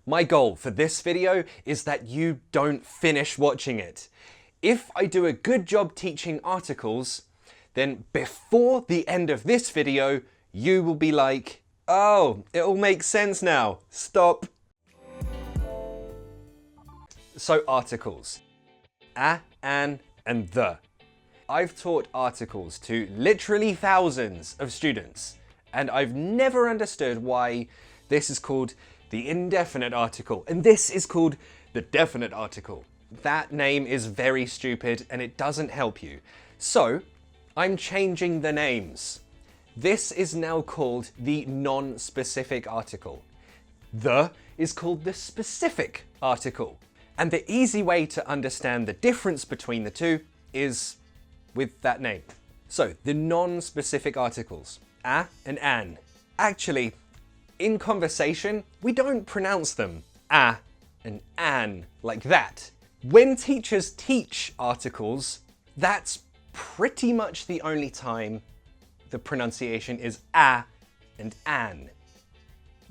My goal for this video is that you don't finish watching it. If I do a good job teaching articles, then before the end of this video, you will be like, oh, it all makes sense now. Stop. So articles. A, an, and the. I've taught articles to literally thousands of students, and I've never understood why this is called the indefinite article, and this is called the definite article. That name is very stupid and it doesn't help you. So, I'm changing the names. This is now called the non-specific article. The is called the specific article. And the easy way to understand the difference between the two is with that name. So, the non-specific articles, a and an. Actually, in conversation, we don't pronounce them a and an like that. When teachers teach articles, that's pretty much the only time the pronunciation is a and an.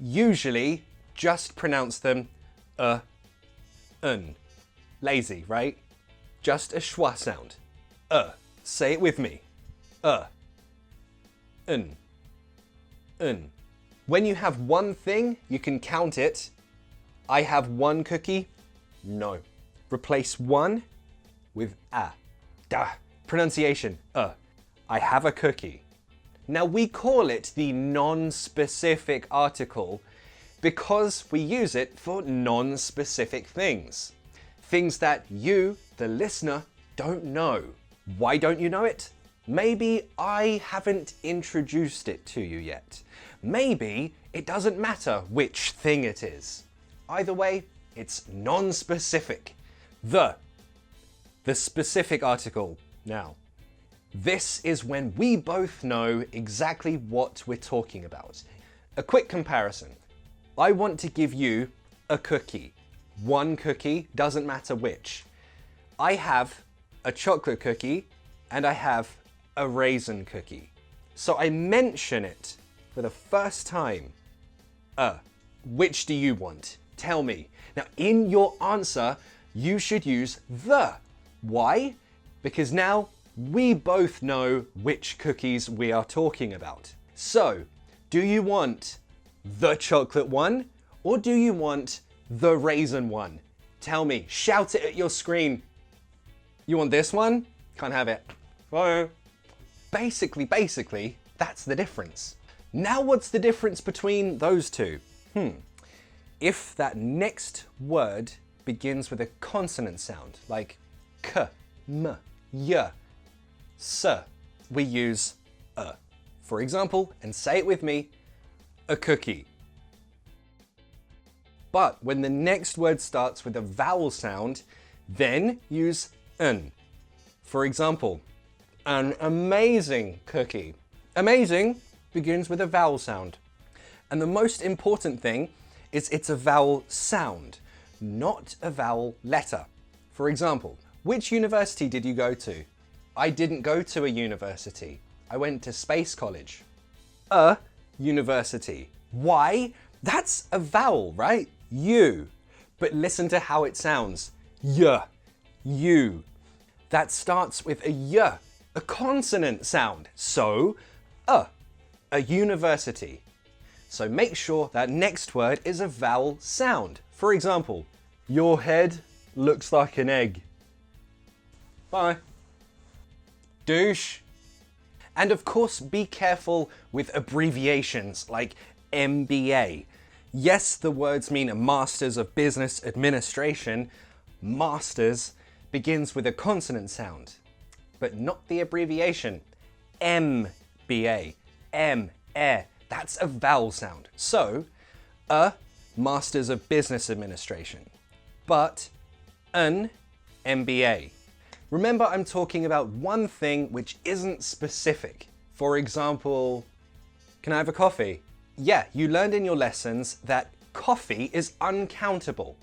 Usually, just pronounce them un. Lazy, right? Just a schwa sound. Say it with me. Un. When you have one thing, you can count it. I have one cookie. No. Replace one with a. Duh. Pronunciation. I have a cookie. Now we call it the non-specific article because we use it for non-specific things. Things that you, the listener, don't know. Why don't you know it? Maybe I haven't introduced it to you yet. Maybe it doesn't matter which thing it is. Either way, it's non-specific. The specific article. Now, this is when we both know exactly what we're talking about. A quick comparison. I want to give you a cookie. One cookie, doesn't matter which. I have a chocolate cookie and I have a raisin cookie. So I mention it for the first time. Which do you want? Tell me. Now, in your answer, you should use the. Why? Because now we both know which cookies we are talking about. So, do you want the chocolate one or do you want the raisin one? Tell me. Shout it at your screen. You want this one? Can't have it. Bye. Basically, that's the difference. Now what's the difference between those two? If that next word begins with a consonant sound, like k, m, y, s, we use a. For example, and say it with me, a cookie. But when the next word starts with a vowel sound, then use an. For example, an amazing cookie. Amazing begins with a vowel sound. And the most important thing is it's a vowel sound, not a vowel letter. For example, which university did you go to? I didn't go to a university. I went to Space College. A university. Why? That's a vowel, right? You. But listen to how it sounds. Y. You. That starts with a y, a consonant sound. So, a university. So make sure that next word is a vowel sound. For example, your head looks like an egg. Bye. Douche. And of course, be careful with abbreviations like MBA. Yes, the words mean a Masters of Business Administration. Masters begins with a consonant sound, but not the abbreviation. MBA. That's a vowel sound. So, a Masters of Business Administration, but an MBA. Remember, I'm talking about one thing which isn't specific. For example, can I have a coffee? Yeah, you learned in your lessons that coffee is uncountable.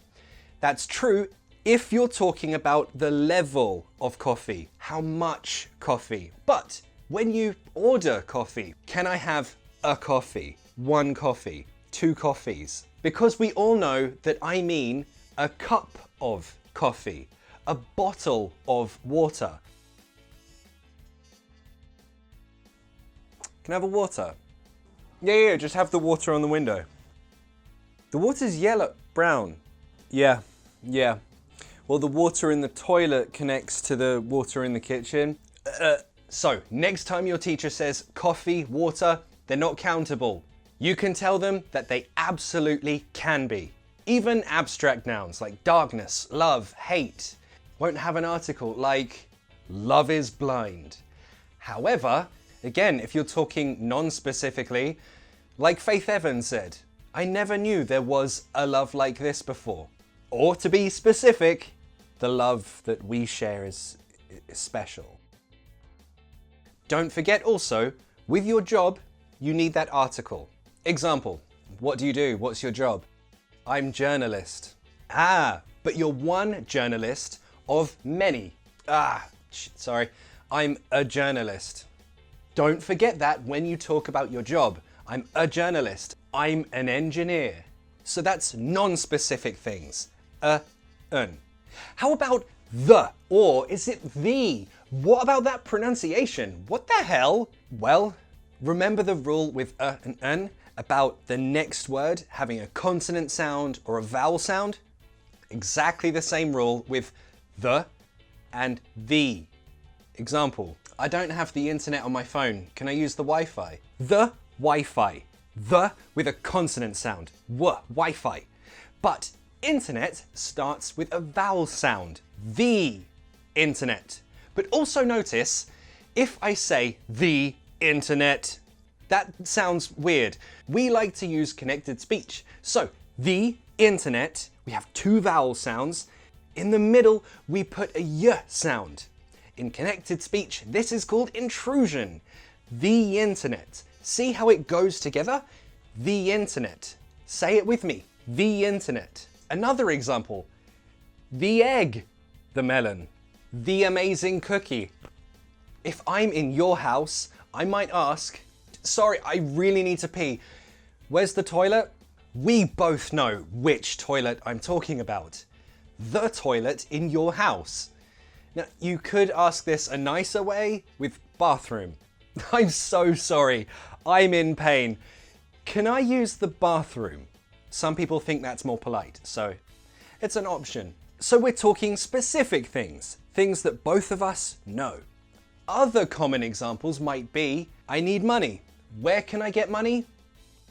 That's true if you're talking about the level of coffee, how much coffee. But when you order coffee, can I have a coffee, one coffee, two coffees? Because we all know that I mean a cup of coffee, a bottle of water. Can I have a water? Yeah, just have the water on the window. The water's yellow, brown. Yeah. Well, the water in the toilet connects to the water in the kitchen. So, next time your teacher says coffee, water, they're not countable. You can tell them that they absolutely can be. Even abstract nouns like darkness, love, hate won't have an article like love is blind. However, again, if you're talking non-specifically, like Faith Evans said, I never knew there was a love like this before. Or to be specific, the love that we share is special. Don't forget also, with your job, you need that article. Example, what do you do? What's your job? I'm journalist. But you're one journalist of many. I'm a journalist. Don't forget that when you talk about your job. I'm a journalist. I'm an engineer. So that's non-specific things. Un. How about the? Or is it the? What about that pronunciation? What the hell? Well, remember the rule with and un about the next word having a consonant sound or a vowel sound? Exactly the same rule with the and the. Example, I don't have the internet on my phone. Can I use the Wi-Fi? The Wi-Fi. The with a consonant sound. Wi-Fi. But internet starts with a vowel sound. The internet. But also notice, if I say the internet, that sounds weird. We like to use connected speech. So, the internet, we have two vowel sounds. In the middle, we put a y sound. In connected speech, this is called intrusion. The internet. See how it goes together? The internet. Say it with me. The internet. Another example. The egg. The melon. The amazing cookie. If I'm in your house, I might ask, sorry, I really need to pee. Where's the toilet? We both know which toilet I'm talking about. The toilet in your house. Now, you could ask this a nicer way with bathroom. I'm so sorry. I'm in pain. Can I use the bathroom? Some people think that's more polite, so it's an option. So we're talking specific things that both of us know. Other common examples might be, I need money. Where can I get money?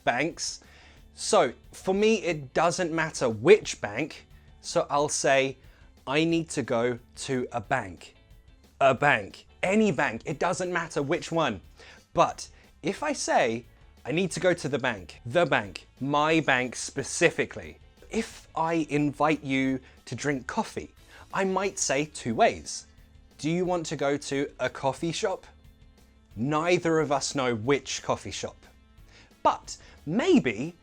Banks. So for me, it doesn't matter which bank. So I'll say, I need to go to a bank. A bank. Any bank. It doesn't matter which one. But if I say, I need to go to the bank, my bank specifically. If I invite you to drink coffee, I might say two ways. Do you want to go to a coffee shop? Neither of us know which coffee shop. But maybe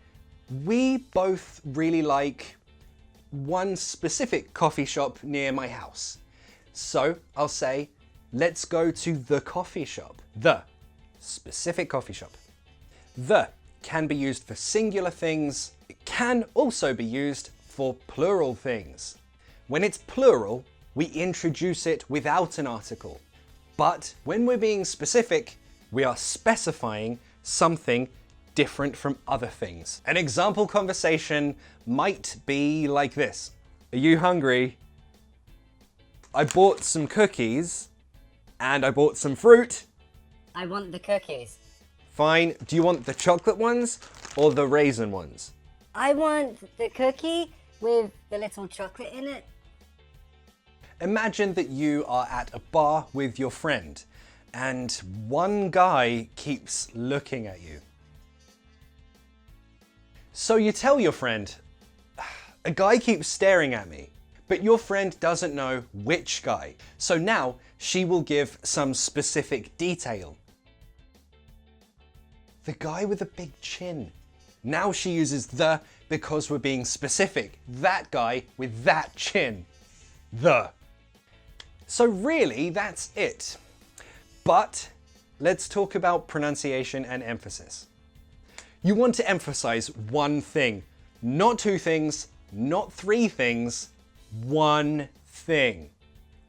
we both really like one specific coffee shop near my house. So I'll say, let's go to the coffee shop. The specific coffee shop. The can be used for singular things. It can also be used for plural things. When it's plural, we introduce it without an article. But when we're being specific, we are specifying something different from other things. An example conversation might be like this. Are you hungry? I bought some cookies and I bought some fruit. I want the cookies. Fine. Do you want the chocolate ones or the raisin ones? I want the cookie with the little chocolate in it. Imagine that you are at a bar with your friend and one guy keeps looking at you. So you tell your friend, a guy keeps staring at me, but your friend doesn't know which guy. So now she will give some specific detail. The guy with a big chin. Now she uses the because we're being specific. That guy with that chin. The. So really, that's it. But let's talk about pronunciation and emphasis. You want to emphasize one thing. Not two things, not three things, one thing.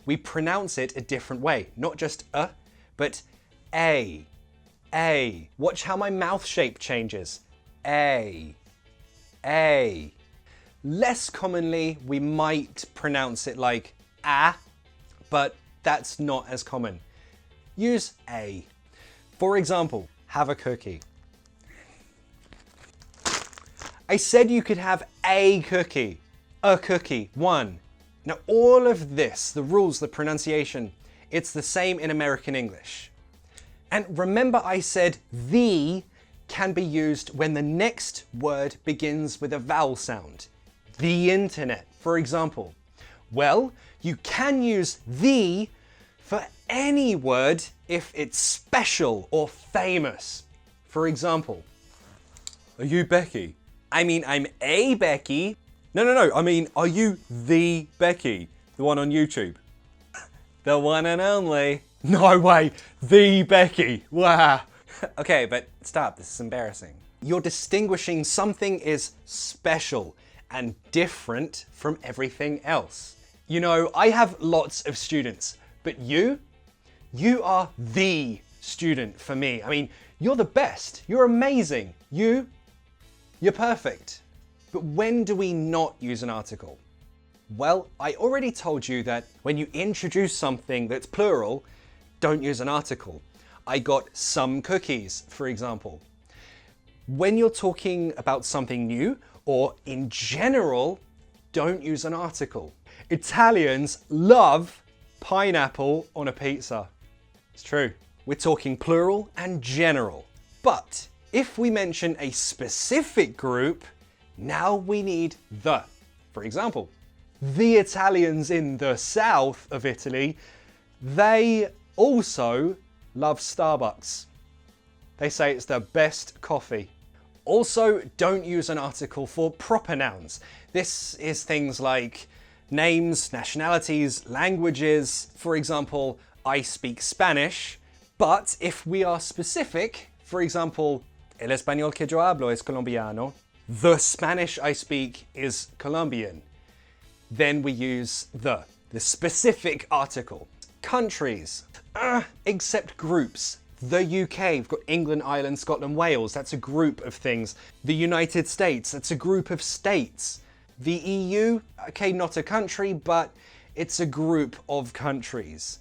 We pronounce it a different way, not just a, but a. A. Watch how my mouth shape changes. A. A. Less commonly, we might pronounce it like a, but that's not as common. Use a. For example, have a cookie. I said you could have a cookie, one. Now all of this, the rules, the pronunciation, it's the same in American English. And remember I said the can be used when the next word begins with a vowel sound. The internet, for example. Well, you can use the for any word if it's special or famous. For example, are you Becky? I mean, I'm a Becky. No, I mean, are you the Becky? The one on YouTube? The one and only. No way, the Becky. Wow. Okay, but stop, this is embarrassing. You're distinguishing something is special and different from everything else. You know, I have lots of students, but you are the student for me. I mean, you're the best, you're amazing, you're perfect. But when do we not use an article? Well, I already told you that when you introduce something that's plural, don't use an article. I got some cookies, for example. When you're talking about something new or in general, don't use an article. Italians love pineapple on a pizza. It's true. We're talking plural and general. But if we mention a specific group, now we need the. For example, the Italians in the south of Italy, they also love Starbucks. They say it's the best coffee. Also, don't use an article for proper nouns. This is things like names, nationalities, languages. For example, I speak Spanish, but if we are specific, for example, el español que yo hablo es colombiano, the Spanish I speak is Colombian, then we use the specific article. Countries, except groups. The UK, we've got England, Ireland, Scotland, Wales, that's a group of things. The United States, that's a group of states. The EU, okay, not a country, but it's a group of countries.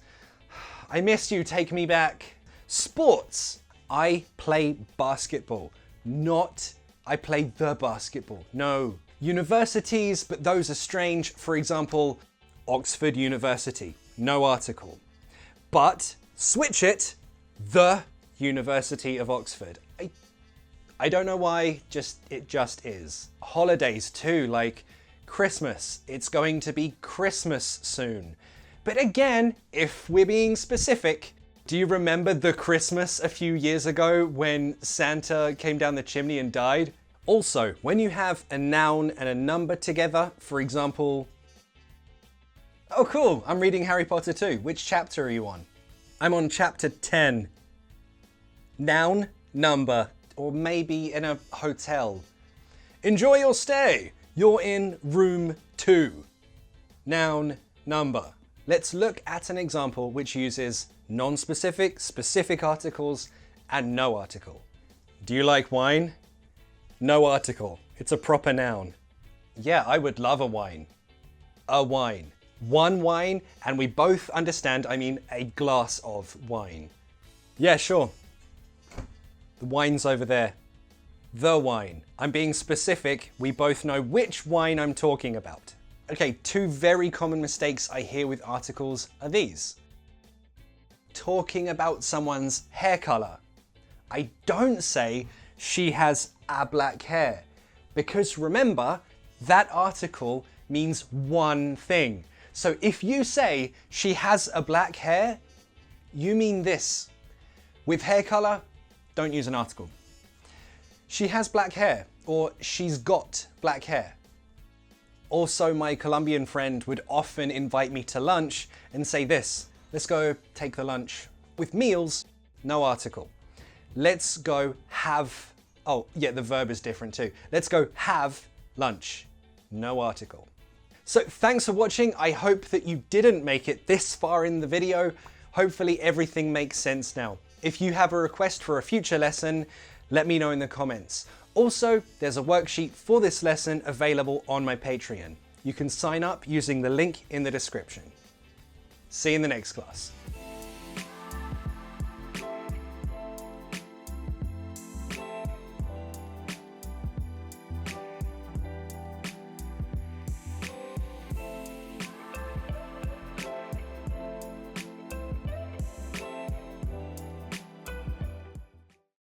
I miss you, take me back. Sports, I play basketball, not I play the basketball, no. Universities, but those are strange. For example, Oxford University, no article. But switch it, the University of Oxford. I don't know why, it just is. Holidays too, like Christmas. It's going to be Christmas soon. But again, if we're being specific, do you remember the Christmas a few years ago when Santa came down the chimney and died? Also, when you have a noun and a number together, for example, oh cool, I'm reading Harry Potter too. Which chapter are you on? I'm on chapter 10. Noun, number, or maybe in a hotel. Enjoy your stay. You're in room 2. Noun, number. Let's look at an example which uses non-specific, specific articles, and no article. Do you like wine? No article. It's a proper noun. Yeah, I would love a wine. A wine. One wine, and we both understand, I mean a glass of wine. Yeah, sure. The wine's over there. The wine. I'm being specific. We both know which wine I'm talking about. Okay, 2 very common mistakes I hear with articles are these. Talking about someone's hair color. I don't say she has a black hair, because remember, that article means one thing. So if you say she has a black hair, you mean this. With hair color, don't use an article. She has black hair, or she's got black hair. Also, my Colombian friend would often invite me to lunch and say this, let's go take the lunch. With meals, no article. Let's go have, oh yeah, the verb is different too. Let's go have lunch, no article. So thanks for watching. I hope that you didn't make it this far in the video. Hopefully everything makes sense now. If you have a request for a future lesson, let me know in the comments. Also, there's a worksheet for this lesson available on my Patreon. You can sign up using the link in the description. See you in the next class.